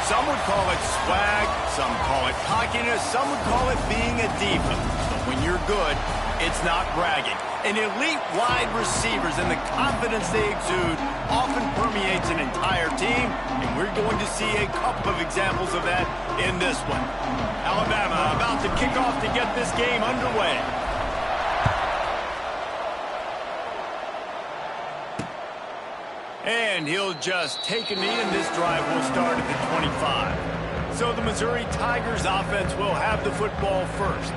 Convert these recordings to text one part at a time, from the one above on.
Some would call it swag, some call it cockiness, some would call it being a diva. But when you're good, it's not bragging. An elite wide receivers and the confidence they exude often permeates an entire team, and we're going to see a couple of examples of that in this one. Alabama about to kick off to get this game underway. And he'll just take a knee, and this drive will start at the 25. So the Missouri Tigers offense will have the football first.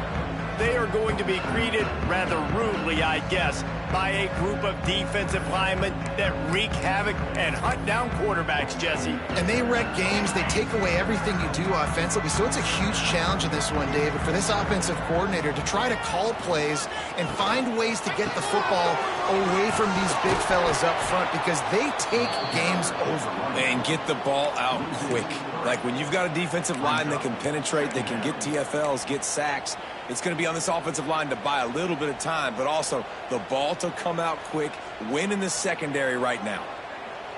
They are going to be greeted rather rudely, I guess, by a group of defensive linemen that wreak havoc and hunt down quarterbacks, Jesse. And they wreck games. They take away everything you do offensively. So it's a huge challenge in this one, David, for this offensive coordinator to try to call plays and find ways to get the football away from these big fellas up front because they take games over. And get the ball out quick. Like when you've got a defensive line that can penetrate, they can get TFLs, get sacks, it's going to be on this offensive line to buy a little bit of time, but also the ball to come out quick, win in the secondary right now.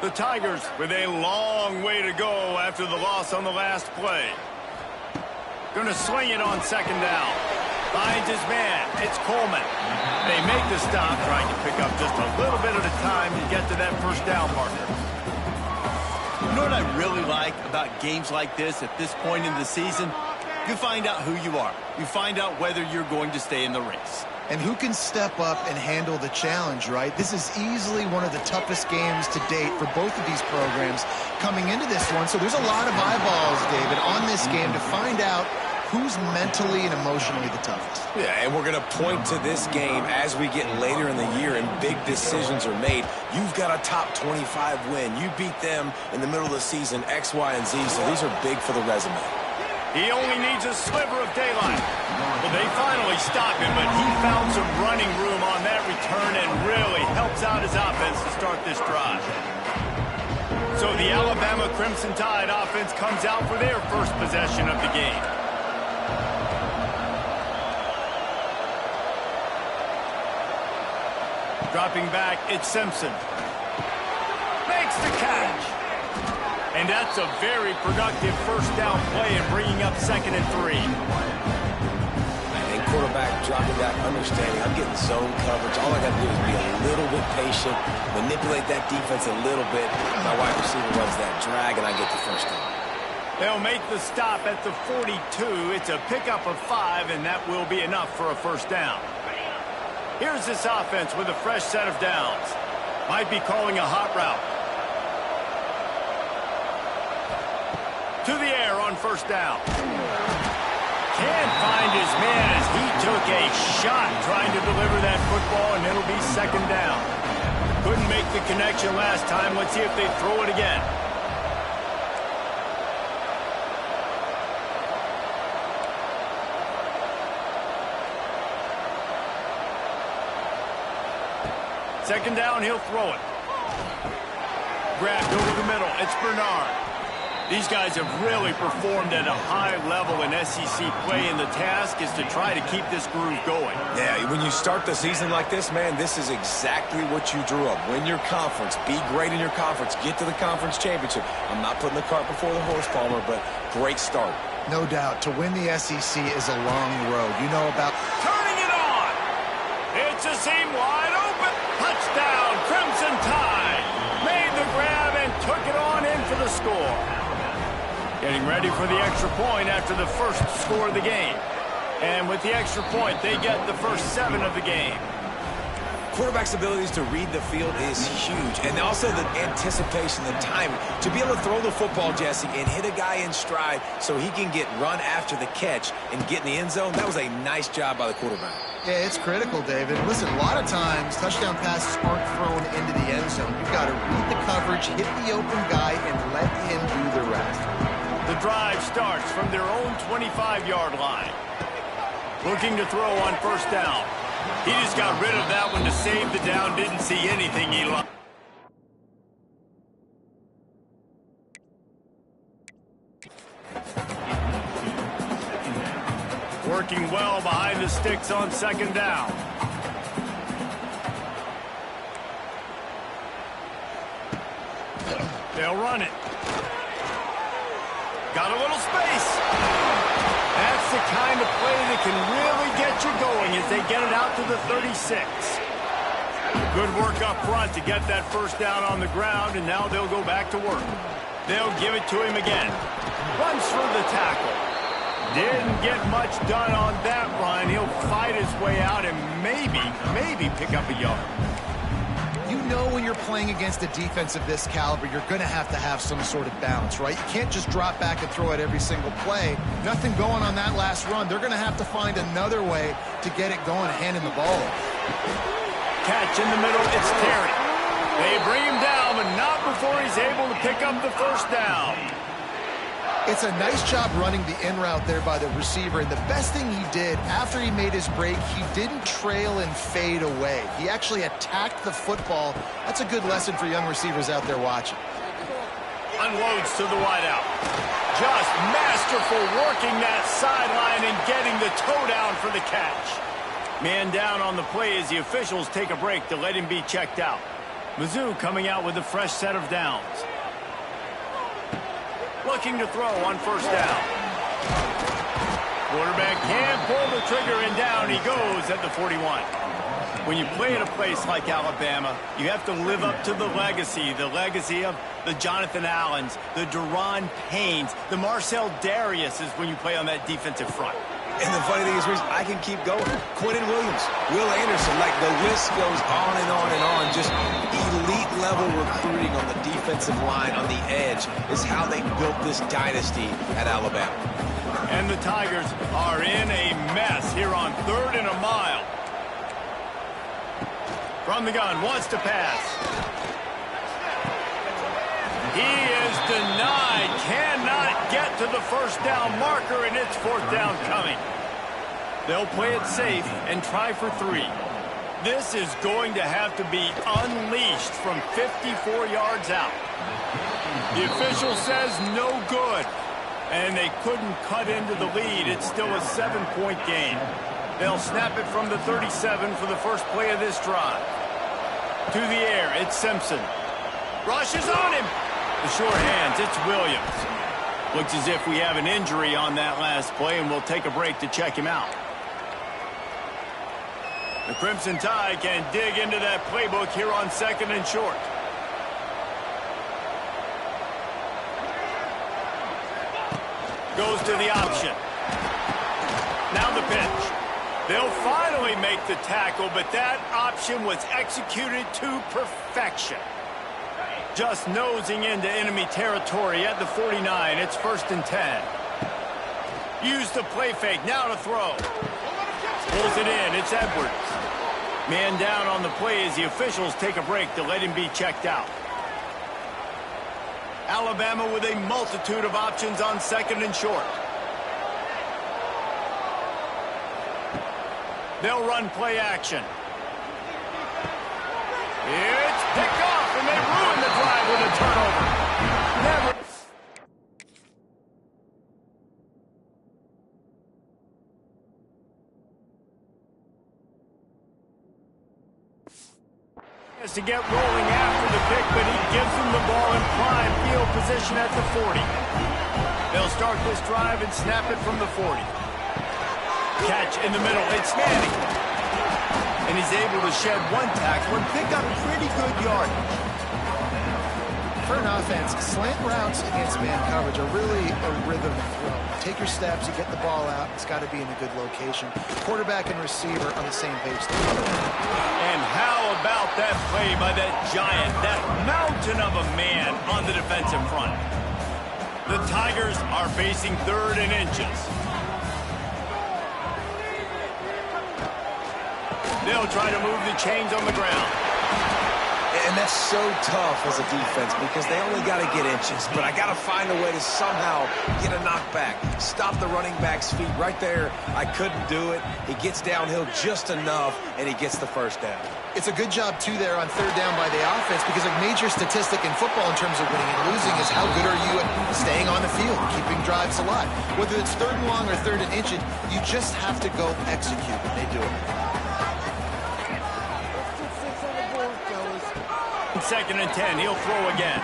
The Tigers with a long way to go after the loss on the last play. Going to swing it on second down. Finds his man. It's Coleman. They make the stop, trying to pick up just a little bit at a time to get to that first down marker. You know what I really like about games like this at this point in the season? You find out who you are. You find out whether you're going to stay in the race. And who can step up and handle the challenge, right? This is easily one of the toughest games to date for both of these programs coming into this one. So there's a lot of eyeballs, David, on this game to find out who's mentally and emotionally the toughest. Yeah, and we're going to point to this game as we get later in the year and big decisions are made. You've got a top 25 win. You beat them in the middle of the season, X, Y, and Z, so these are big for the resume. He only needs a sliver of daylight. Well, they finally stop him, but he found some running room on that return and really helps out his offense to start this drive. So the Alabama Crimson Tide offense comes out for their first possession of the game. Dropping back, it's Simpson. Makes the catch. And that's a very productive first down play and bringing up 2nd and 3. And quarterback dropping that understanding. I'm getting zone coverage. All I got to do is be a little bit patient, manipulate that defense a little bit. My wide receiver runs that drag, and I get the first down. They'll make the stop at the 42. It's a pickup of 5, and that will be enough for a first down. Here's this offense with a fresh set of downs. Might be calling a hot route. To the air on first down. Can't find his man as he took a shot trying to deliver that football, and it'll be 2nd down. Couldn't make the connection last time. Let's see if they throw it again. Second down, he'll throw it. Grabbed over the middle. It's Bernard. These guys have really performed at a high level in SEC play, and the task is to try to keep this groove going. Yeah, when you start the season like this, man, this is exactly what you drew up. Win your conference. Be great in your conference. Get to the conference championship. I'm not putting the cart before the horse, Palmer, but great start. No doubt. To win the SEC is a long road. You know about... Turning it on! It's a seam wide open. Touchdown, Crimson Tide. Made the grab and took it on in for the score. Getting ready for the extra point after the first score of the game. And with the extra point, they get the first 7 of the game. Quarterback's abilities to read the field is huge. And also the anticipation, the timing. To be able to throw the football, Jesse, and hit a guy in stride so he can get run after the catch and get in the end zone, that was a nice job by the quarterback. Yeah, it's critical, David. Listen, a lot of times, touchdown passes aren't thrown into the end zone. You've got to read the coverage, hit the open guy, and let him do the rest. The drive starts from their own 25-yard line. Looking to throw on first down. He just got rid of that one to save the down. Didn't see anything he liked. Working well behind the sticks on second down. They'll run it. Got a little space. That's the kind of play that can really get you going as they get it out to the 36. Good work up front to get that first down on the ground, and now they'll go back to work. They'll give it to him again. Runs through the tackle. Didn't get much done on that run. He'll fight his way out and maybe pick up a yard. You know when you're playing against a defense of this caliber, you're going to have some sort of balance, right? You can't just drop back and throw it every single play. Nothing going on that last run. They're going to have to find another way to get it going, handing the ball. Catch in the middle, it's Terry. They bring him down, but not before he's able to pick up the first down. It's a nice job running the in route there by the receiver, and the best thing he did after he made his break, he didn't trail and fade away. He actually attacked the football. That's a good lesson for young receivers out there watching. Unloads to the wideout. Just masterful working that sideline and getting the toe down for the catch. Man down on the play as the officials take a break to let him be checked out. Mizzou coming out with a fresh set of downs. Looking to throw on first down. Quarterback can't pull the trigger, and down he goes at the 41. When you play at a place like Alabama, you have to live up to the legacy of the Jonathan Allens, the Daron Paynes, the Marcel Dariuses when you play on that defensive front. And the funny thing is, Reese, I can keep going. Quentin Williams, Will Anderson, like the list goes on and on and on. Just elite-level recruiting on the defensive line, on the edge, is how they built this dynasty at Alabama. And the Tigers are in a mess here on 3rd and a mile. From the gun, wants to pass. He is denied, cannot get to the first down marker, and it's 4th down coming. They'll play it safe and try for 3. This is going to have to be unleashed from 54 yards out. The official says no good, and they couldn't cut into the lead. It's still a 7-point game. They'll snap it from the 37 for the first play of this drive. To the air, it's Simpson. Rushes on him. The short hands, it's Williams. Looks as if we have an injury on that last play, and we'll take a break to check him out. The Crimson Tide can dig into that playbook here on 2nd and short. Goes to the option. Now the pitch. They'll finally make the tackle, but that option was executed to perfection. Just nosing into enemy territory at the 49. It's 1st and 10. Use the play fake. Now to throw. Pulls it in. It's Edwards. Man down on the play as the officials take a break to let him be checked out. Alabama with a multitude of options on 2nd and short. They'll run play action. It's picked off, and they ruin the drive with a turnover. Never. Has to get rolling after the pick, but he gives them the ball in prime field position at the 40. They'll start this drive and snap it from the 40. Catch in the middle. It's Manning. And he's able to shed one tackle and pick up pretty good yardage. For an offense, slant routes against man coverage are really a rhythm throw. Take your steps, you get the ball out. It's got to be in a good location. Quarterback and receiver on the same page. And how about that play by that giant, that mountain of a man on the defensive front? The Tigers are facing 3rd and inches. They'll try to move the chains on the ground. And that's so tough as a defense because they only got to get inches. But I got to find a way to somehow get a knockback. Stop the running back's feet right there. I couldn't do it. He gets downhill just enough, and he gets the first down. It's a good job, too, there on 3rd down by the offense because a major statistic in football in terms of winning and losing is how good are you at staying on the field, keeping drives alive. Whether it's 3rd and long or 3rd and inches, you just have to go execute. They do it. 2nd and 10. He'll throw again.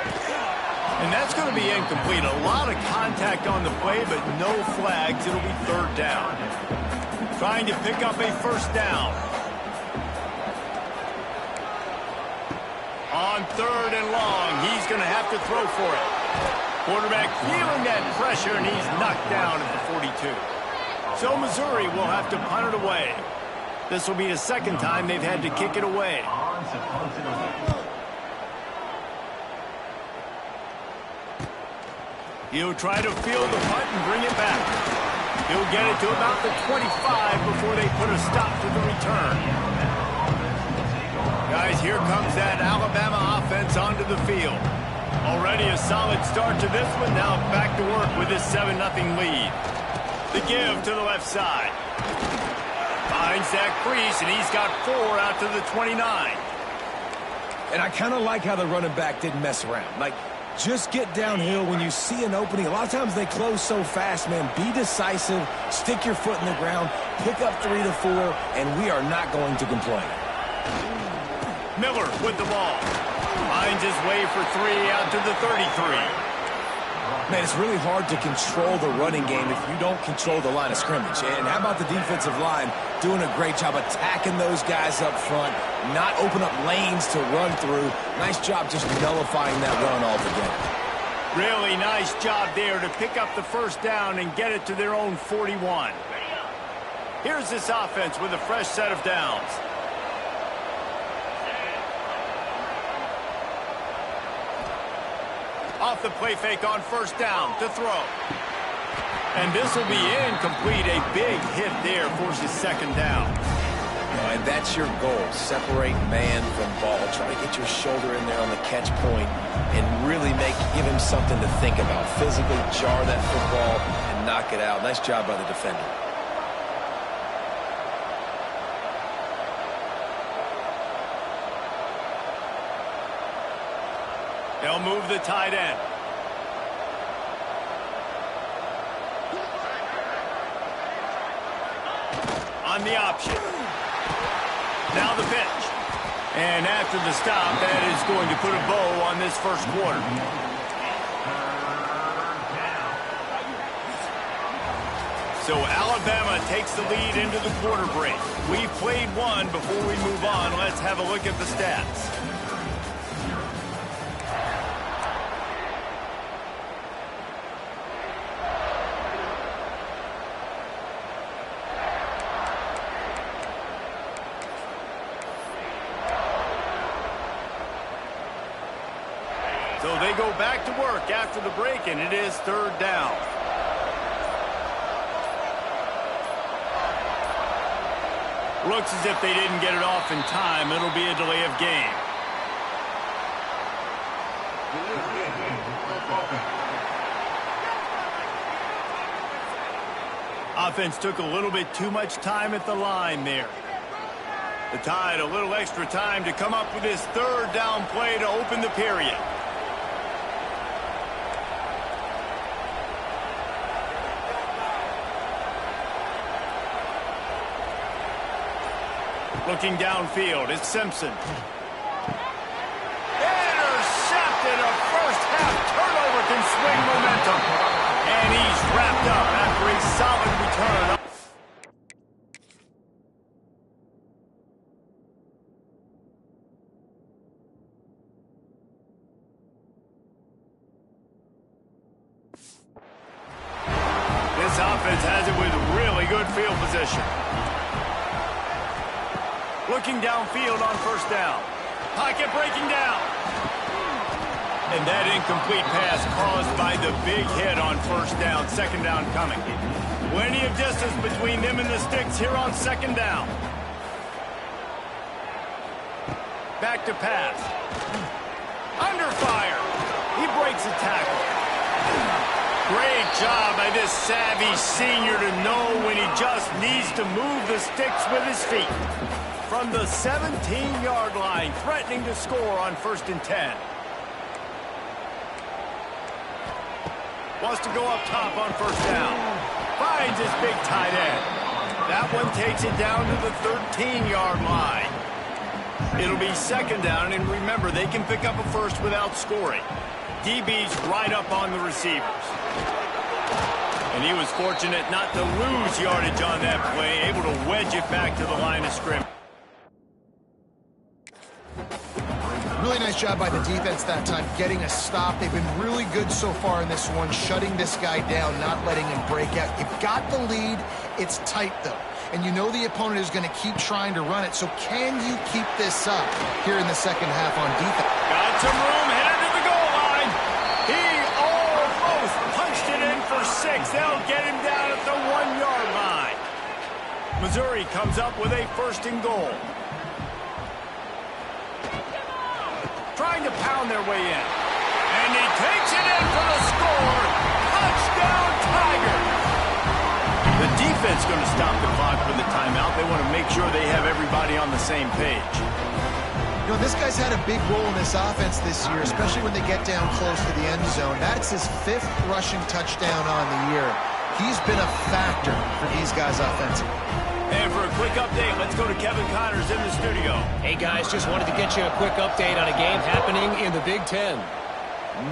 And that's going to be incomplete. A lot of contact on the play, but no flags. It'll be third down. Trying to pick up a first down. On third and long, he's going to have to throw for it. Quarterback feeling that pressure, and he's knocked down at the 42. So Missouri will have to punt it away. This will be the second time they've had to kick it away. He'll try to field the punt and bring it back. He'll get it to about the 25 before they put a stop to the return. Guys, here comes that Alabama offense onto the field. Already a solid start to this one. Now back to work with this 7-0 lead. The give to the left side. Finds Zach Priest, and he's got 4 out to the 29. And I kind of like how the running back didn't mess around. Like, just get downhill when you see an opening. A lot of times they close so fast, man. Be decisive, stick your foot in the ground, pick up 3 to 4, and we are not going to complain. Miller with the ball. Finds his way for 3 out to the 33. Man, it's really hard to control the running game if you don't control the line of scrimmage. And how about the defensive line doing a great job attacking those guys up front, not open up lanes to run through. Nice job just nullifying that run altogether. Really nice job there to pick up the first down and get it to their own 41. Here's this offense with a fresh set of downs. Off the play fake on first down to throw. And this will be incomplete. A big hit there forces second down. And that's your goal. Separate man from ball. Try to get your shoulder in there on the catch point and really give him something to think about. Physically jar that football and knock it out. Nice job by the defender. They'll move the tight end. On the option. Now the pitch. And after the stop, that is going to put a bow on this first quarter. So Alabama takes the lead into the quarter break. We've played one. Before we move on, let's have a look at the stats. So they go back to work after the break, and it is third down. Looks as if they didn't get it off in time. It'll be a delay of game. Offense took a little bit too much time at the line there. The Tide a little extra time to come up with this third down play to open the period. Looking downfield, it's Simpson. Intercepted. A first-half turnover can swing momentum. And he's wrapped up after a solid return. This offense has it with really good field position. Looking downfield on first down. Pocket breaking down. And that incomplete pass caused by the big hit on first down. Second down coming. Plenty of distance between them and the sticks here on second down. Back to pass. Under fire. He breaks a tackle. Great job by this savvy senior to know when he just needs to move the sticks with his feet. From the 17-yard line, threatening to score on 1st and 10. Wants to go up top on first down. Finds his big tight end. That one takes it down to the 13-yard line. It'll be second down, and remember, they can pick up a first without scoring. DB's right up on the receivers. And he was fortunate not to lose yardage on that play, able to wedge it back to the line of scrimmage. Really nice job by the defense that time, getting a stop. They've been really good so far in this one, shutting this guy down, not letting him break out. You've got the lead. It's tight, though. And you know the opponent is going to keep trying to run it. So can you keep this up here in the second half on defense? Got some room, headed to the goal line. He almost punched it in for 6. They'll get him down at the 1-yard line. Missouri comes up with a 1st and goal. Trying to pound their way in. And he takes it in for the score. Touchdown, Tiger. The defense going to stop the clock with the timeout. They want to make sure they have everybody on the same page. You know, this guy's had a big role in this offense this year, especially when they get down close to the end zone. That's his 5th rushing touchdown on the year. He's been a factor for these guys offensively. And for a quick update, let's go to Kevin Connors in the studio. Hey, guys, just wanted to get you a quick update on a game happening in the Big Ten.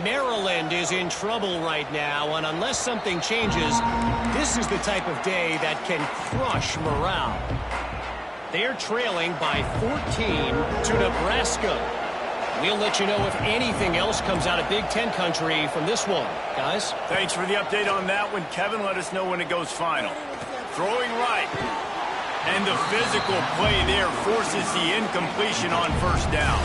Maryland is in trouble right now, and unless something changes, this is the type of day that can crush morale. They're trailing by 14 to Nebraska. We'll let you know if anything else comes out of Big Ten country from this one, guys. Thanks for the update on that one, Kevin. Let us know when it goes final. Throwing right. And the physical play there forces the incompletion on 1st down.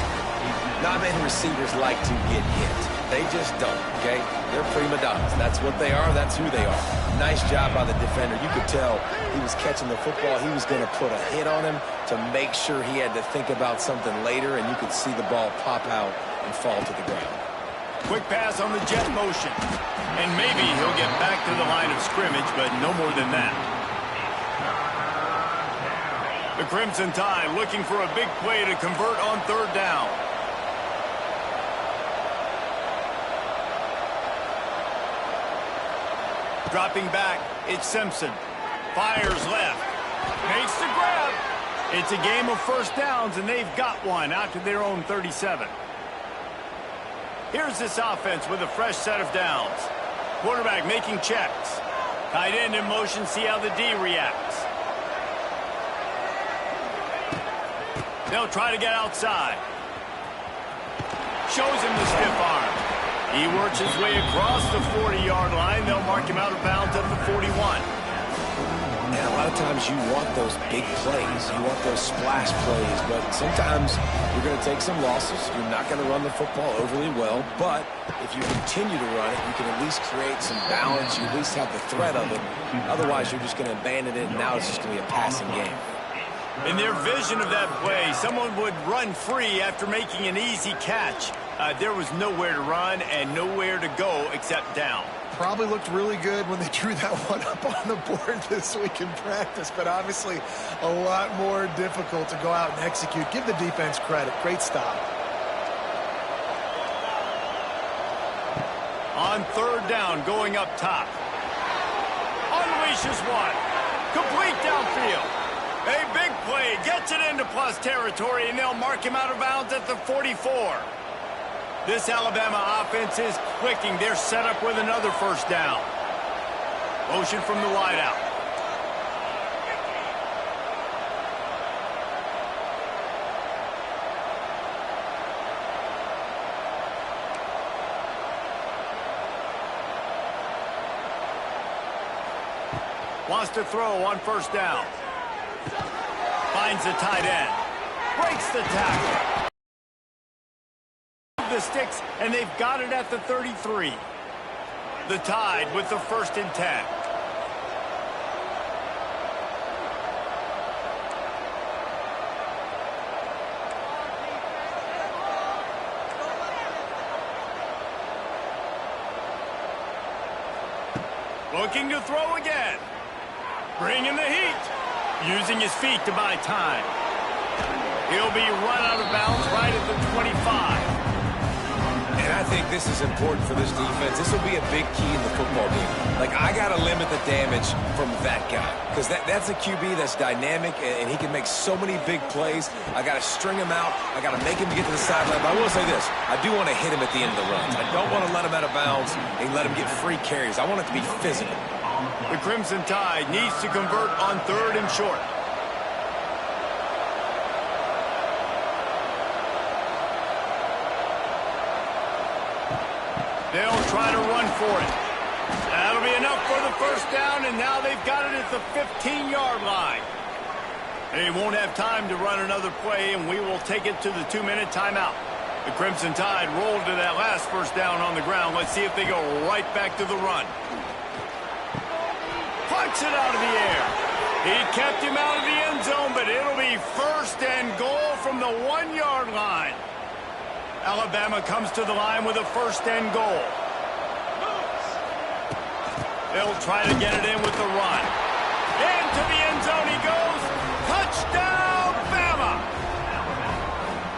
Not many receivers like to get hit. They just don't, okay? They're prima donnas. That's what they are. That's who they are. Nice job by the defender. You could tell he was catching the football. He was going to put a hit on him to make sure he had to think about something later, and you could see the ball pop out and fall to the ground. Quick pass on the jet motion. And maybe he'll get back to the line of scrimmage, but no more than that. The Crimson Tide looking for a big play to convert on 3rd down. Dropping back, it's Simpson. Fires left. Makes the grab. It's a game of 1st downs, and they've got one out to their own 37. Here's this offense with a fresh set of downs. Quarterback making checks. Tight end in motion, see how the D reacts. They'll try to get outside. Shows him the stiff arm. He works his way across the 40-yard line. They'll mark him out of bounds at the 41. And a lot of times you want those big plays. You want those splash plays. But sometimes you're going to take some losses. You're not going to run the football overly well. But if you continue to run it, you can at least create some balance. You at least have the threat of it. Otherwise, you're just going to abandon it, and now it's just going to be a passing game. In their vision of that play, someone would run free after making an easy catch. There was nowhere to run and nowhere to go except down. Probably looked really good when they drew that one up on the board this week in practice, but obviously a lot more difficult to go out and execute. Give the defense credit. Great stop. On 3rd down, going up top. Unleashes one. Complete downfield. A big play, gets it into plus territory, and they'll mark him out of bounds at the 44. This Alabama offense is clicking. They're set up with another 1st down. Motion from the wideout. Wants to throw on 1st down. Finds the tight end. Breaks the tackle. The sticks, and they've got it at the 33. The Tide with the 1st and 10. Looking to throw again. Bringing the heat. Using his feet to buy time. He'll be run out of bounds right at the 25. And I think this is important for this defense. This will be a big key in the football game. Like, I got to limit the damage from that guy because that's a QB that's dynamic, and he can make so many big plays. I got to string him out. I got to make him get to the sideline. But I will say this. I do want to hit him at the end of the runs. I don't want to let him out of bounds and let him get free carries. I want it to be physical. The Crimson Tide needs to convert on 3rd and short. They'll try to run for it. That'll be enough for the first down, and now they've got it at the 15-yard line. They won't have time to run another play, and we will take it to the 2-minute timeout. The Crimson Tide rolled to that last first down on the ground. Let's see if they go right back to the run. Punts it out of the air. He kept him out of the end zone, but it'll be 1st and goal from the 1-yard line. Alabama comes to the line with a 1st and goal. They'll try to get it in with the run. Into the end zone he goes. Touchdown, Bama!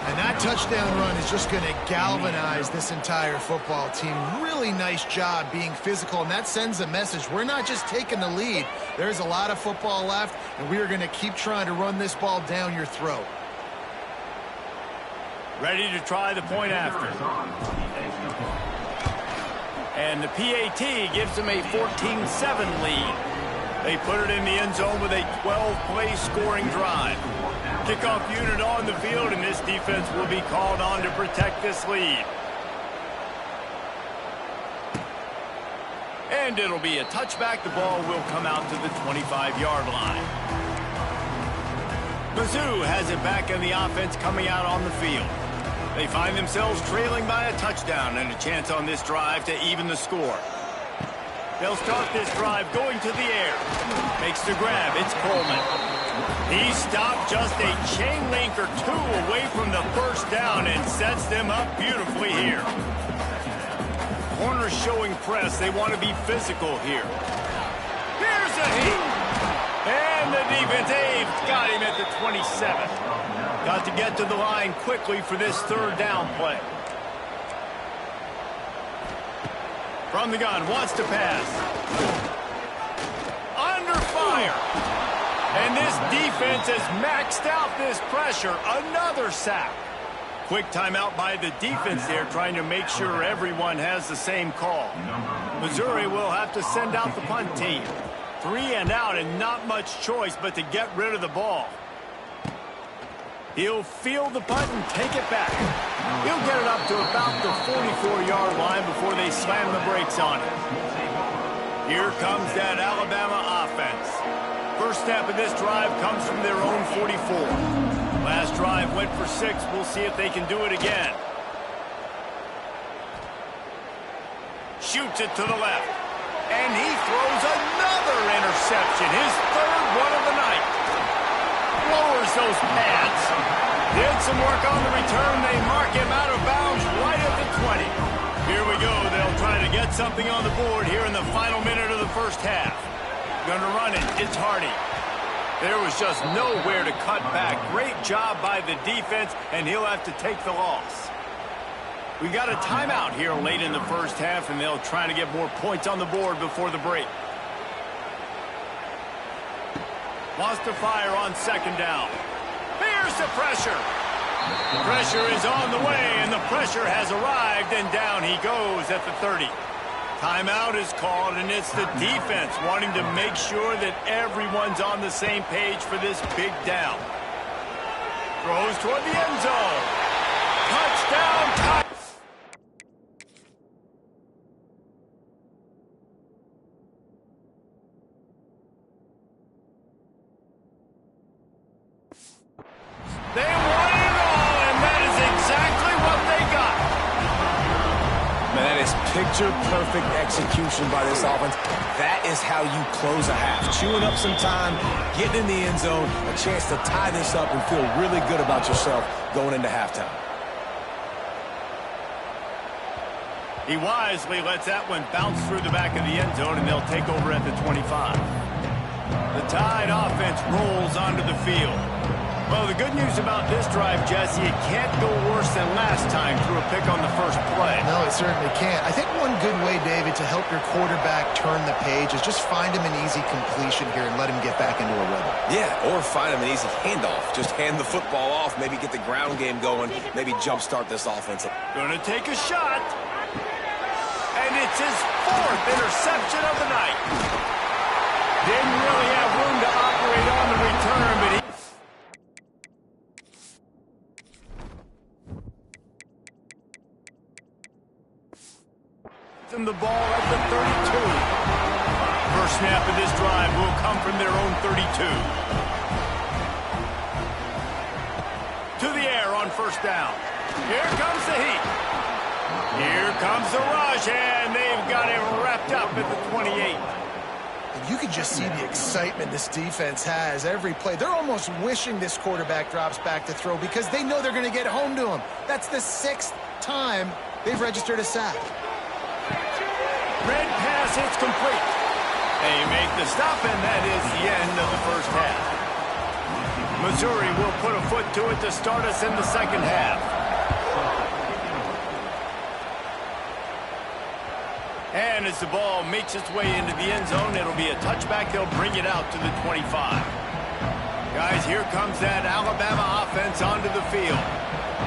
And that touchdown run is just going to galvanize this entire football team. Really nice job being physical, and that sends a message. We're not just taking the lead. There's a lot of football left, and we are going to keep trying to run this ball down your throat. Ready to try the point after. And the PAT gives them a 14-7 lead. They put it in the end zone with a 12-play scoring drive. Kickoff unit on the field, and this defense will be called on to protect this lead. And it'll be a touchback. The ball will come out to the 25-yard line. Mizzou has it back in the offense coming out on the field. They find themselves trailing by a touchdown and a chance on this drive to even the score. They'll start this drive going to the air. Makes the grab. It's Coleman. He stopped just a chain link or two away from the first down and sets them up beautifully here. Corners showing press. They want to be physical here. Here's a hit. And the defense got him at the 27. Got to get to the line quickly for this 3rd down play. From the gun, wants to pass. Under fire. And this defense has maxed out this pressure. Another sack. Quick timeout by the defense there, trying to make sure everyone has the same call. Missouri will have to send out the punt team. 3 and out, and not much choice but to get rid of the ball. He'll field the punt and take it back. He'll get it up to about the 44-yard line before they slam the brakes on it. Here comes that Alabama offense. First snap of this drive comes from their own 44. Last drive went for 6. We'll see if they can do it again. Shoots it to the left. And he throws another interception. His 3rd one of the night. Lowers those pads. Did some work on the return. They mark him out of bounds right at the 20. Here we go. They'll try to get something on the board here in the final minute of the first half. Gonna run it. It's Hardy. There was just nowhere to cut back. Great job by the defense, and he'll have to take the loss. We got a timeout here late in the first half, and they'll try to get more points on the board before the break. Wants to fire on 2nd down. Here's the pressure. The pressure is on the way, and the pressure has arrived, and down he goes at the 30. Timeout is called, and it's the defense wanting to make sure that everyone's on the same page for this big down. Throws toward the end zone. Touchdown! They won it all, and that is exactly what they got. Man, that is picture-perfect execution by this offense. That is how you close a half. Chewing up some time, getting in the end zone, a chance to tie this up and feel really good about yourself going into halftime. He wisely lets that one bounce through the back of the end zone, and they'll take over at the 25. The Tide offense rolls onto the field. Well, the good news about this drive, Jesse, it can't go worse than last time through a pick on the first play. No, it certainly can't. I think one good way, David, to help your quarterback turn the page is just find him an easy completion here and let him get back into a rhythm. Yeah, or find him an easy handoff. Just hand the football off, maybe get the ground game going, maybe jumpstart this offense. Gonna take a shot. And it's his 4th interception of the night. Didn't really have room to operate on the return, but he... the ball at the 32. First snap of this drive will come from their own 32. To the air on first down. Here comes the heat. Here comes the rush, and they've got it wrapped up at the 28. And you can just see the excitement this defense has every play. They're almost wishing this quarterback drops back to throw because they know they're going to get home to him. That's the 6th time they've registered a sack. Red pass, it's complete. They make the stop, and that is the end of the first half. Missouri will put a foot to it to start us in the second half. And as the ball makes its way into the end zone, it'll be a touchback. They'll bring it out to the 25. Guys, here comes that Alabama offense onto the field.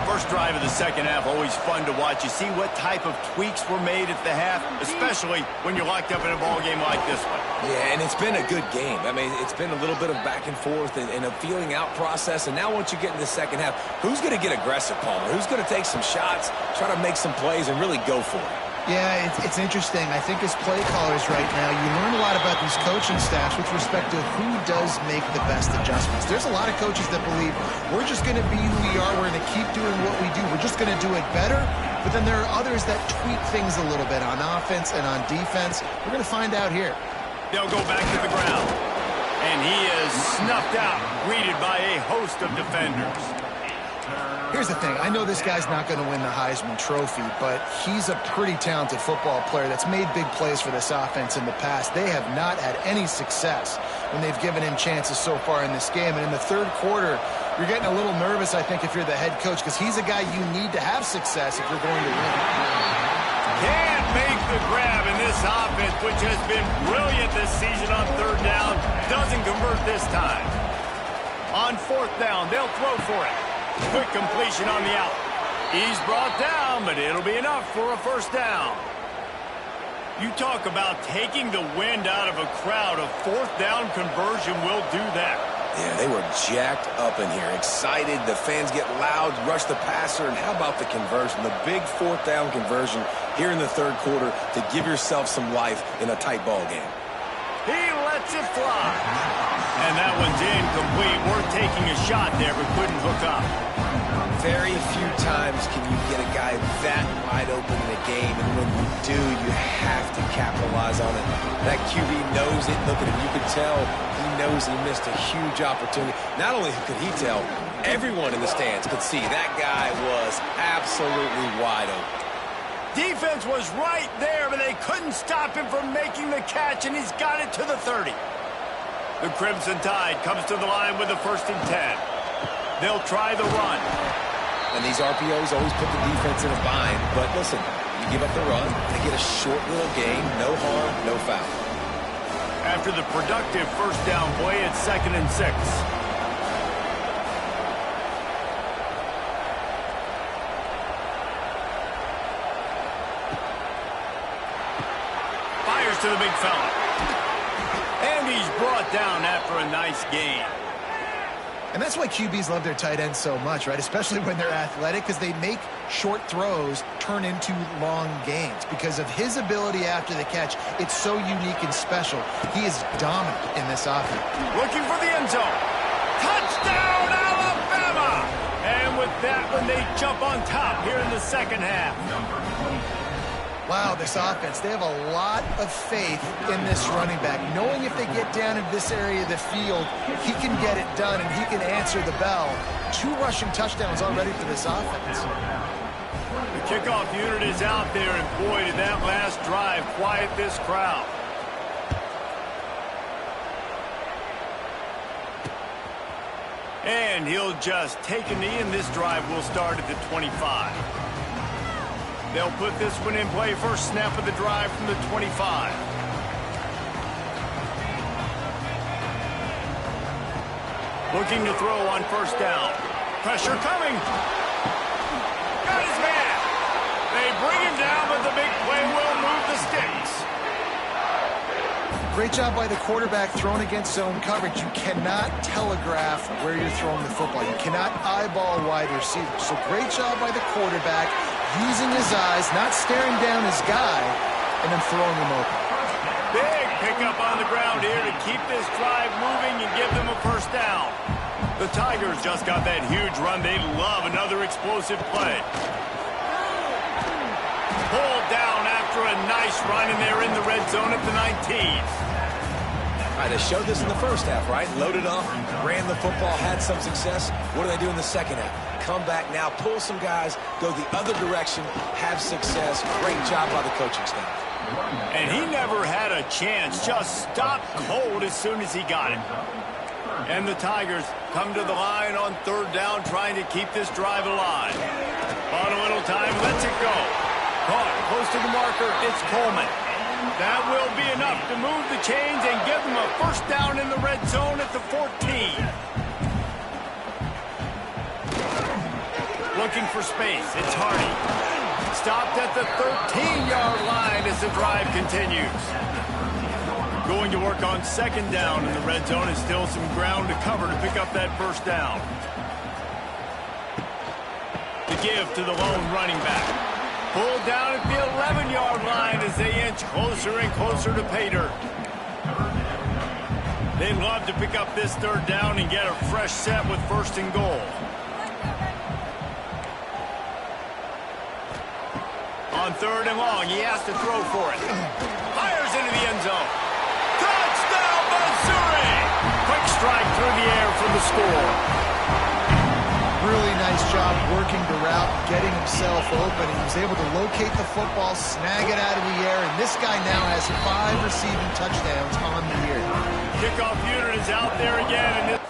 First drive of the second half, always fun to watch. You see what type of tweaks were made at the half, especially when you're locked up in a ball game like this one. Yeah, and it's been a good game. I mean, it's been a little bit of back and forth and a feeling out process. And now once you get in the second half, who's going to get aggressive, Palmer? Who's going to take some shots, try to make some plays, and really go for it? Yeah, it's interesting. I think as play callers right now, you learn a lot about these coaching staffs with respect to who does make the best adjustments. There's a lot of coaches that believe we're just going to be who we are. We're going to keep doing what we do. We're just going to do it better. But then there are others that tweak things a little bit on offense and on defense. We're going to find out here. They'll go back to the ground. And he is snuffed out, greeted by a host of defenders. Here's the thing. I know this guy's not going to win the Heisman Trophy, but he's a pretty talented football player that's made big plays for this offense in the past. They have not had any success when they've given him chances so far in this game. And in the third quarter, you're getting a little nervous, I think, if you're the head coach, because he's a guy you need to have success if you're going to win. Can't make the grab in this offense, which has been brilliant this season on third down. Doesn't convert this time. On fourth down, they'll throw for it. Quick completion on the out. He's brought down, but it'll be enough for a first down. You talk about taking the wind out of a crowd. A fourth down conversion will do that. Yeah, they were jacked up in here, excited. The fans get loud, rush the passer, and how about the conversion? The big fourth down conversion here in the third quarter to give yourself some life in a tight ball game. He lets it fly. And that one's incomplete. Worth taking a shot there, but couldn't hook up. Very few times can you get a guy that wide open in a game, and when you do, you have to capitalize on it. That QB knows it. Look at him. You could tell he knows he missed a huge opportunity. Not only could he tell, everyone in the stands could see that guy was absolutely wide open. Defense was right there, but they couldn't stop him from making the catch, and he's got it to the 30. The Crimson Tide comes to the line with the 1st and 10. They'll try the run. And these RPOs always put the defense in a bind. But listen, you give up the run, they get a short little gain, no harm, no foul. After the productive first down play, it's 2nd and 6. Fires to the big fella. And he's brought down after a nice gain. And that's why QBs love their tight ends so much, right? Especially when they're athletic, because they make short throws turn into long gains. Because of his ability after the catch, it's so unique and special. He is dominant in this offense. Looking for the end zone. Touchdown, Alabama! And with that one, they jump on top here in the second half. Wow, this offense, they have a lot of faith in this running back, knowing if they get down in this area of the field, he can get it done and he can answer the bell. 2 rushing touchdowns already for this offense. The kickoff unit is out there, and boy, did that last drive quiet this crowd. And he'll just take a knee, and this drive will start at the 25. They'll put this one in play. First snap of the drive from the 25. Looking to throw on first down. Pressure coming. Got his man. They bring him down, but the big play will move the sticks. Great job by the quarterback throwing against zone coverage. You cannot telegraph where you're throwing the football. You cannot eyeball wide receivers. So great job by the quarterback using his eyes, not staring down his guy, and then throwing him open. Big pickup on the ground here to keep this drive moving and give them a first down. The Tigers just got that huge run. They love another explosive play. Pulled down after a nice run, and they're in the red zone at the 19. All right, they showed this in the first half, right? Loaded up, ran the football, had some success. What do they do in the second half? Come back now, pull some guys, go the other direction, have success. Great job by the coaching staff. And he never had a chance. Just stopped cold as soon as he got it. And the Tigers come to the line on third down, trying to keep this drive alive. On a little time, lets it go. Caught close to the marker. It's Coleman. That will be enough to move the chains and give them a first down in the red zone at the 14. Looking for space. It's Hardy. Stopped at the 13-yard line as the drive continues. Going to work on second down in the red zone, and still some ground to cover to pick up that first down. The give to the lone running back. Pulled down at the 11-yard line as they inch closer and closer to pay dirt. They'd love to pick up this third down and get a fresh set with first and goal. On third and long, he has to throw for it. Fires into the end zone. Touchdown, Missouri! Quick strike through the air for the score. Really nice job working the route, getting himself open. He was able to locate the football, snag it out of the air, and this guy now has 5 receiving touchdowns on the year. Kickoff unit is out there again, and this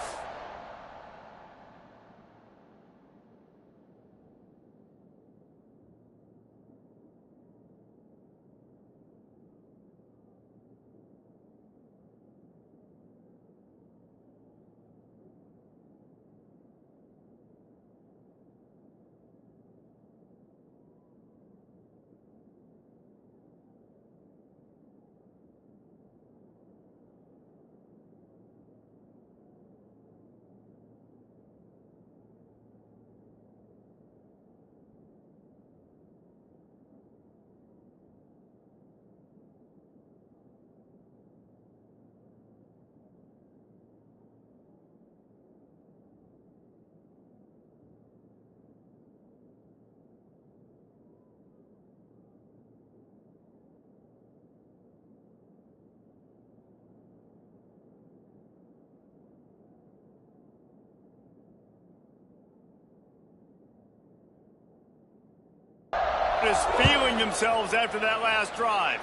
is feeling themselves after that last drive.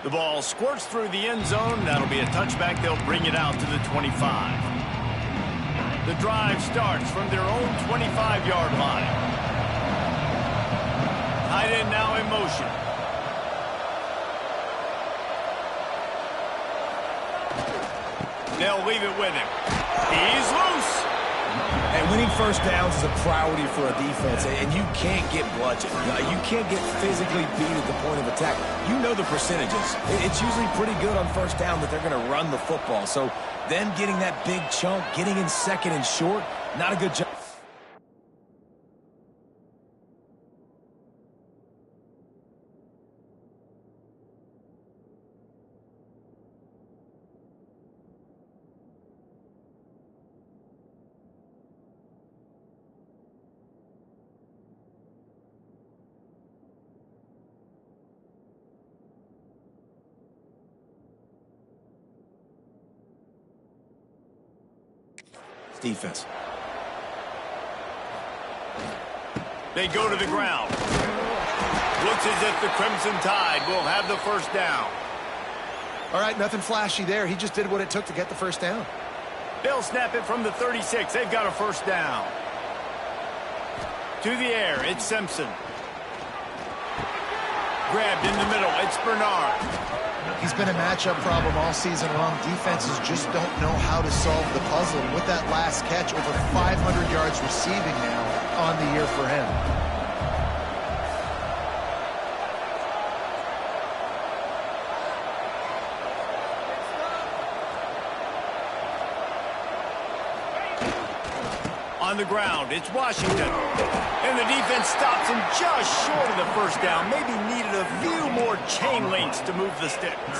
The ball squirts through the end zone. That'll be a touchback. They'll bring it out to the 25. The drive starts from their own 25-yard line. Tight end now in motion. They'll leave it with him. He's loose. And winning first downs is a priority for a defense, and you can't get bludgeoned. You can't get physically beat at the point of attack. You know the percentages. It's usually pretty good on first down that they're going to run the football. So them getting that big chunk, getting in second and short, not a good job. Defense. They go to the ground. Looks as if the Crimson Tide will have the first down. All right, nothing flashy there. He just did what it took to get the first down. They'll snap it from the 36. They've got a first down. To the air, it's Simpson. Grabbed in the middle, it's Bernard. He's been a matchup problem all season long. Defenses just don't know how to solve the puzzle. And with that last catch, over 500 yards receiving now on the year for him. On the ground, it's Washington. And the defense stops him just short of the first down. Maybe needed a few more chain links to move the sticks.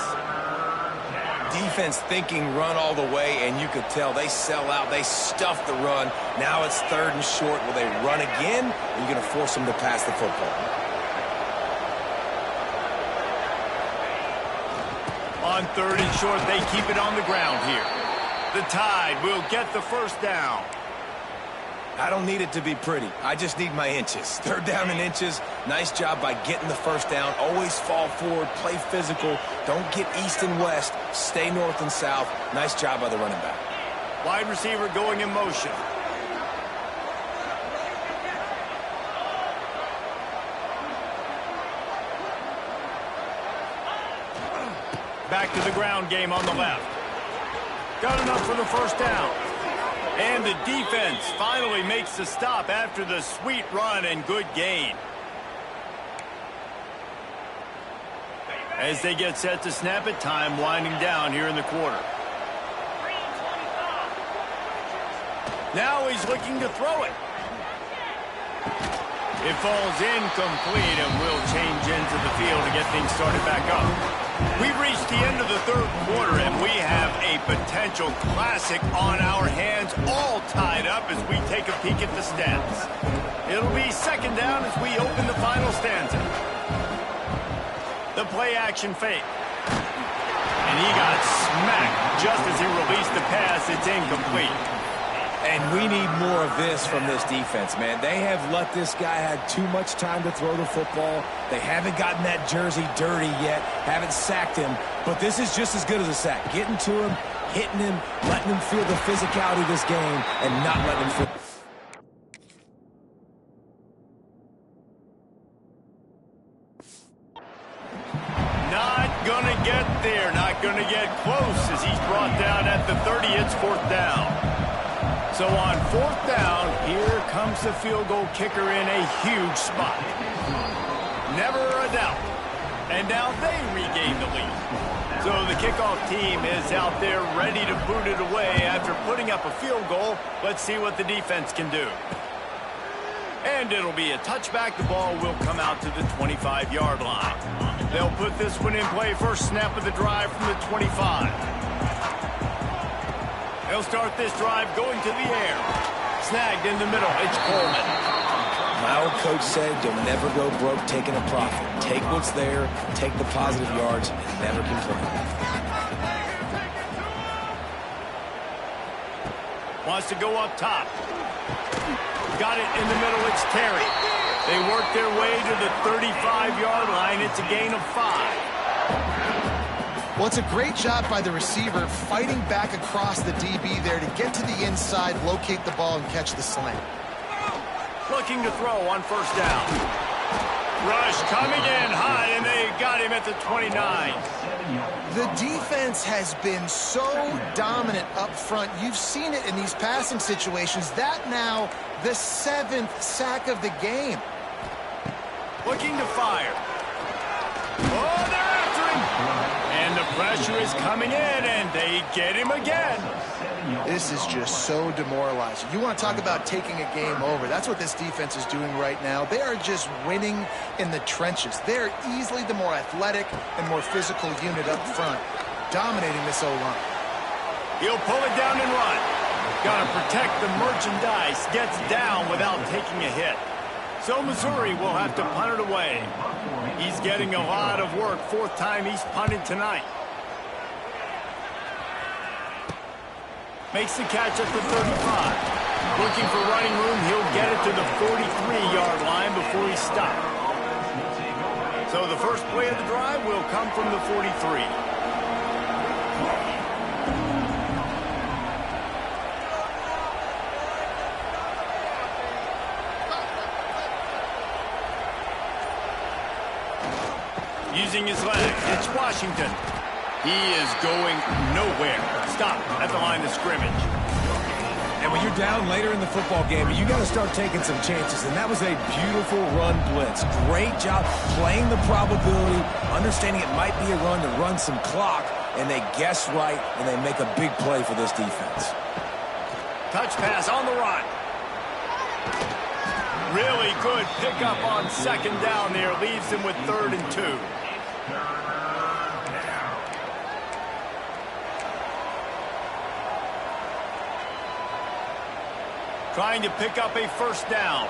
Defense thinking run all the way, and you could tell they sell out. They stuff the run. Now it's 3rd and short. Will they run again? Or are you going to force them to pass the football? On 3rd and short, they keep it on the ground here. The Tide will get the first down. I don't need it to be pretty. I just need my inches. 3rd down and inches. Nice job by getting the first down. Always fall forward, play physical. Don't get east and west. Stay north and south. Nice job by the running back. Wide receiver going in motion. Back to the ground game on the left. Got enough for the first down. And the defense finally makes the stop after the sweet run and good gain. As they get set to snap it, time winding down here in the quarter. Now he's looking to throw it. It falls incomplete and will change into the field to get things started back up. We've reached the end of the 3rd quarter, and we have a potential classic on our hands, all tied up as we take a peek at the stats. It'll be 2nd down as we open the final stanza. The play-action fake. And he got smacked just as he released the pass. It's incomplete. And we need more of this from this defense, man. They have let this guy have too much time to throw the football. They haven't gotten that jersey dirty yet, haven't sacked him. But this is just as good as a sack. Getting to him, hitting him, letting him feel the physicality of this game, and not letting him feel... Not gonna get there, not gonna get close as he's brought down at the 30. It's 4th down. So on 4th down, here comes the field goal kicker in a huge spot. Never a doubt. And now they regain the lead. So the kickoff team is out there ready to boot it away after putting up a field goal. Let's see what the defense can do. And it'll be a touchback. The ball will come out to the 25-yard line. They'll put this one in play. First snap of the drive from the 25. They'll start this drive going to the air. Snagged in the middle. It's Coleman. My old coach said you'll never go broke taking a profit. Take what's there, take the positive yards, and never complain. Wants to go up top. Got it in the middle. It's Terry. They work their way to the 35-yard line. It's a gain of 5. Well, it's a great job by the receiver fighting back across the DB there to get to the inside, locate the ball, and catch the slant. Looking to throw on first down. Rush coming in high, and they got him at the 29. The defense has been so dominant up front. You've seen it in these passing situations. That now the 7th sack of the game. Looking to fire. Oh, they're after him. And the pressure is coming in, and they get him again. This is just so demoralizing. You want to talk about taking a game over. That's what this defense is doing right now. They are just winning in the trenches. They're easily the more athletic and more physical unit up front, dominating this O-line. He'll pull it down and run. Got to protect the merchandise. Gets down without taking a hit. So Missouri will have to punt it away. He's getting a lot of work. 4th time he's punted tonight. Makes the catch at the 35. Looking for running room. He'll get it to the 43-yard line before he's stopped. So the first play of the drive will come from the 43. using his legs. It's Washington. He is going nowhere. Stop at the line of scrimmage. And when you're down later in the football game, you got to start taking some chances. And that was a beautiful run blitz. Great job playing the probability, understanding it might be a run to run some clock, and they guess right, and they make a big play for this defense. Touch pass on the run. Really good pickup on second down there. Leaves him with 3rd and 2. Trying to pick up a first down.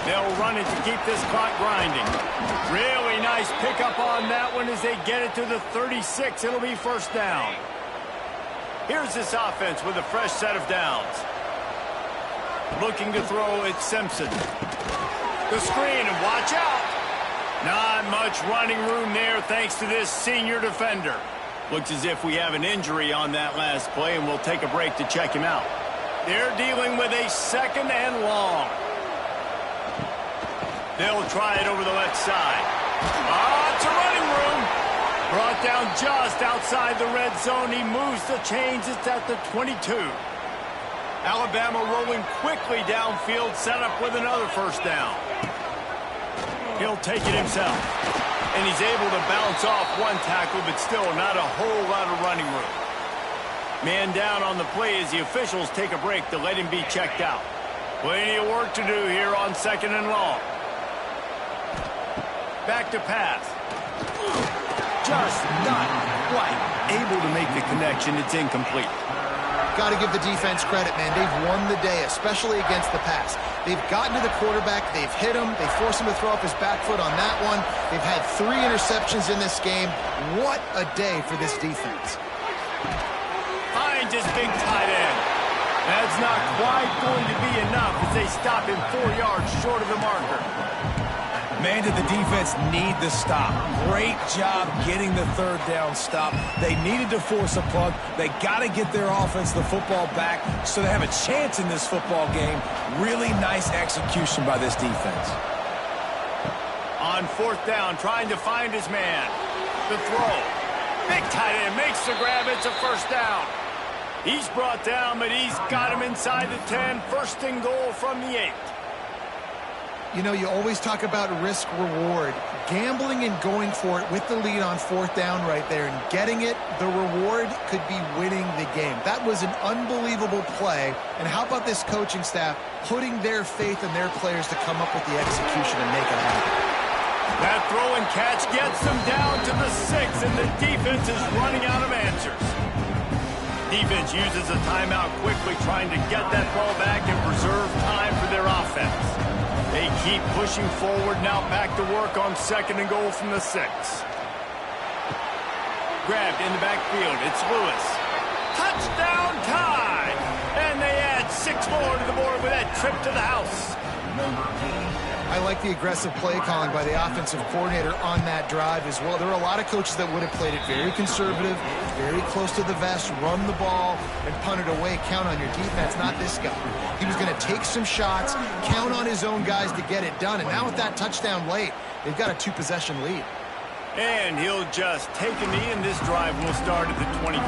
They'll run it to keep this clock grinding. Really nice pickup on that one as they get it to the 36. It'll be first down. Here's this offense with a fresh set of downs. Looking to throw, it's Simpson. The screen, and watch out. Not much running room there thanks to this senior defender. Looks as if we have an injury on that last play, and we'll take a break to check him out. They're dealing with a 2nd and long. They'll try it over the left side. It's a running room. Brought down just outside the red zone. He moves the chains. It's at the 22. Alabama rolling quickly downfield, set up with another first down. He'll take it himself. And he's able to bounce off one tackle, but still not a whole lot of running room. Man down on the play as the officials take a break to let him be checked out. Plenty of work to do here on 2nd and long. Back to pass. Just not quite able to make the connection. It's incomplete. Got to give the defense credit, man. They've won the day, especially against the pass. They've gotten to the quarterback. They've hit him. They forced him to throw off his back foot on that one. They've had 3 interceptions in this game. What a day for this defense. Finds his big tight end. That's not quite going to be enough as they stop him 4 yards short of the marker. Man, did the defense need the stop. Great job getting the 3rd down stop. They needed to force a punt. They got to get their offense the football back so they have a chance in this football game. Really nice execution by this defense. On 4th down, trying to find his man. The throw. Big tight end makes the grab. It's a first down. He's brought down, but he's got him inside the 10. 1st and goal from the 8. You know, you always talk about risk-reward. Gambling and going for it with the lead on 4th down right there and getting it, the reward could be winning the game. That was an unbelievable play. And how about this coaching staff putting their faith in their players to come up with the execution and make it happen? That throw and catch gets them down to the 6, and the defense is running out of answers. Defense uses a timeout quickly, trying to get that ball back and preserve time for their offense. They keep pushing forward, now back to work on 2nd and goal from the 6. Grabbed in the backfield, it's Lewis. Touchdown time! And they add 6 more to the board with that trip to the house. I like the aggressive play calling by the offensive coordinator on that drive as well. There are a lot of coaches that would have played it very conservative, very close to the vest, run the ball, and punt it away, count on your defense. Not this guy. He was going to take some shots, count on his own guys to get it done. And now with that touchdown late, they've got a 2-possession lead. And he'll just take a knee, and this drive will start at the 25.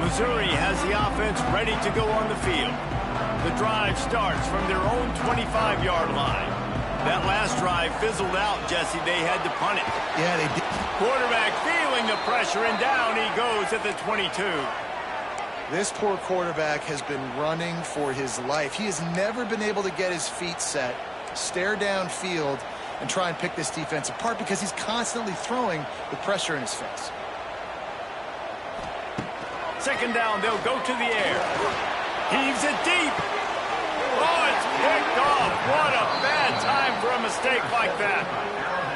Missouri has the offense ready to go on the field. The drive starts from their own 25-yard line. That last drive fizzled out, Jesse. They had to punt it. Yeah, they did. Quarterback feeling the pressure, and down he goes at the 22. This poor quarterback has been running for his life. He has never been able to get his feet set, stare downfield, and try and pick this defense apart because he's constantly throwing with pressure in his face. 2nd down, they'll go to the air. Heaves it deep. Oh, it's picked off. What a bad time for a mistake like that.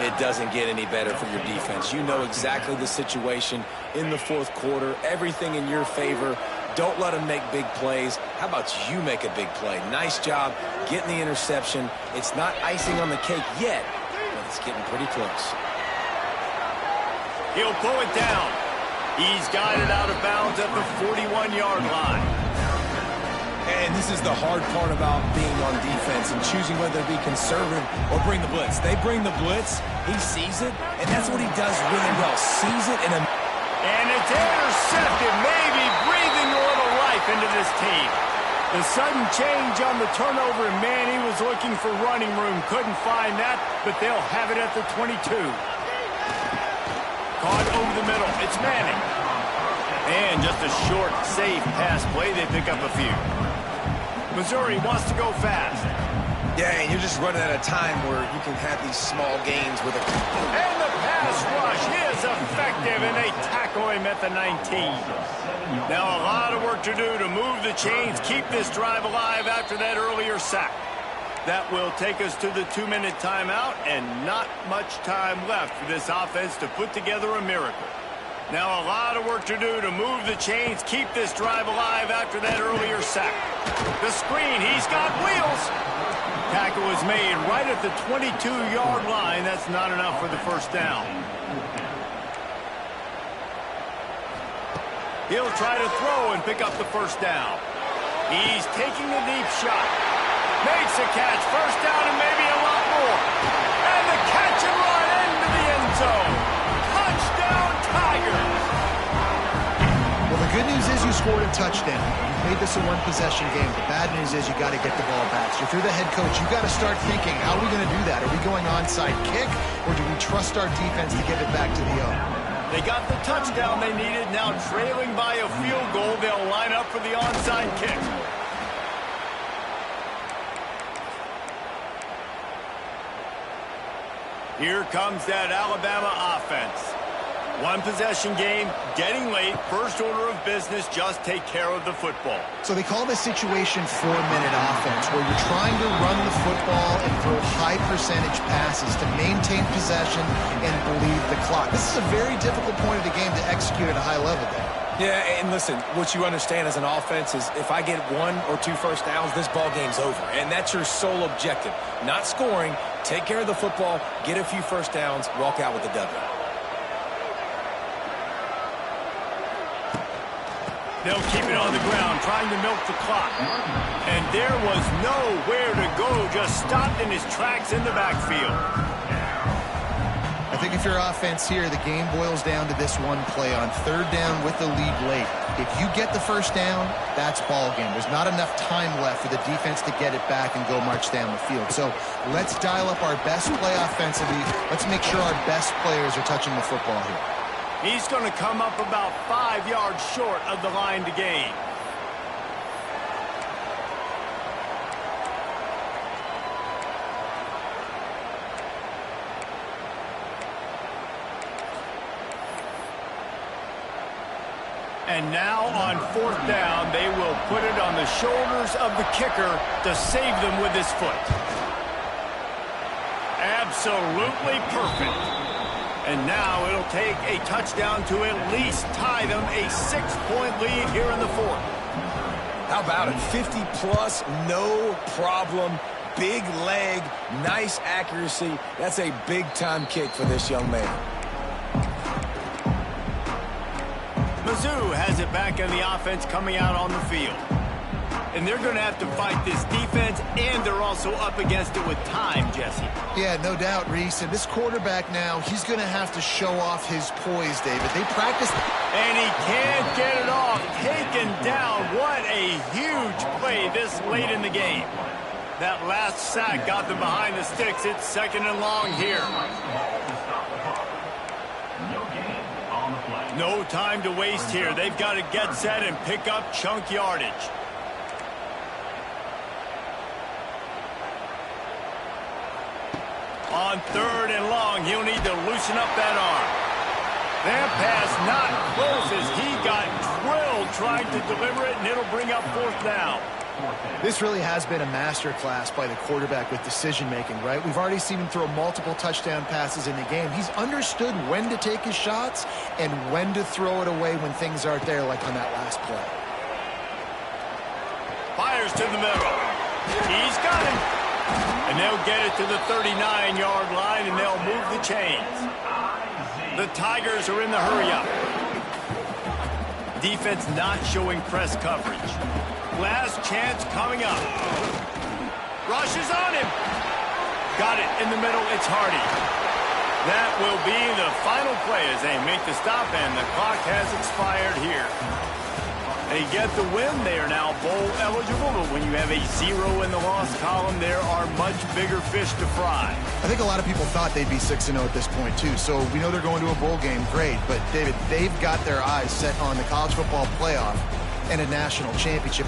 It doesn't get any better for your defense. You know exactly the situation in the 4th quarter. Everything in your favor. Don't let them make big plays. How about you make a big play? Nice job getting the interception. It's not icing on the cake yet, but it's getting pretty close. He'll pull it down. He's got it out of bounds at the 41-yard line. And this is the hard part about being on defense and choosing whether to be conservative or bring the blitz. They bring the blitz, he sees it, and that's what he does really well. Sees it and it's intercepted, maybe breathing a little life into this team. The sudden change on the turnover, and man, he was looking for running room. Couldn't find that, but they'll have it at the 22. Caught over the middle. It's Manning. And just a short, safe pass play. They pick up a few. Missouri wants to go fast. yeah, and you're just running out of time where you can have these small gains with a... And the pass rush is effective, and they tackle him at the 19. Now a lot of work to do to move the chains, keep this drive alive after that earlier sack. That will take us to the 2-minute timeout, and not much time left for this offense to put together a miracle. Now a lot of work to do to move the chains, keep this drive alive after that earlier sack. The screen, he's got wheels. Tackle is made right at the 22-yard line. That's not enough for the first down. He'll try to throw and pick up the first down. He's taking a deep shot. Makes a catch. First down and maybe a lot more. And the catch and run into the end zone. Touchdown, Tigers. Well, the good news is you scored a touchdown. You made this a one-possession game. The bad news is you got to get the ball back. So if you're the head coach, you got to start thinking, how are we going to do that? Are we going onside kick, or do we trust our defense to give it back to the O? They got the touchdown they needed. Now trailing by a field goal, they'll line up for the onside kick. Here comes that Alabama offense. One-possession game, getting late, first order of business, just take care of the football. So they call this situation 4-minute offense, where you're trying to run the football and throw high-percentage passes to maintain possession and bleed the clock. This is a very difficult point of the game to execute at a high level there. Yeah, and listen, what you understand as an offense is if I get 1 or 2 first downs, this ball game's over. And that's your sole objective. Not scoring, take care of the football, get a few first downs, walk out with the W. They'll keep it on the ground, trying to milk the clock. And there was nowhere to go, just stopped in his tracks in the backfield. I think if you're offense here, the game boils down to this one play on third down with the lead late. If you get the first down, that's ball game. There's not enough time left for the defense to get it back and go march down the field. So let's dial up our best play offensively. Let's make sure our best players are touching the football here. He's going to come up about 5 yards short of the line to gain. And now on fourth down, they will put it on the shoulders of the kicker to save them with his foot. Absolutely perfect. And now it'll take a touchdown to at least tie them a 6-point lead here in the fourth. How about it? 50-plus, no problem. Big leg, nice accuracy. That's a big-time kick for this young man. Mizzou has it back on the offense coming out on the field. And they're going to have to fight this defense, and they're also up against it with time, Jesse. Yeah, no doubt, Reese. And this quarterback now, he's going to have to show off his poise, David. They practice. And he can't get it off. Taken down. What a huge play this late in the game. That last sack got them behind the sticks. It's 2nd and long here. No time to waste here. They've got to get set and pick up chunk yardage. On 3rd and long, he'll need to loosen up that arm. That pass not close as he got drilled trying to deliver it, and it'll bring up 4th down. This really has been a masterclass by the quarterback with decision-making, right? We've already seen him throw multiple touchdown passes in the game. He's understood when to take his shots and when to throw it away when things aren't there, like on that last play. Fires to the middle. He's got him. And they'll get it to the 39-yard line, and they'll move the chains. The Tigers are in the hurry-up. Defense not showing press coverage. Last chance coming up. Rushes on him. Got it in the middle. It's Hardy. That will be the final play as they make the stop, and the clock has expired here. They get the win. They are now bowl eligible, but when you have a 0 in the loss column, there are much bigger fish to fry. I think a lot of people thought they'd be 6-0 at this point, too. So we know they're going to a bowl game. Great. But, David, they've got their eyes set on the college football playoff and a national championship.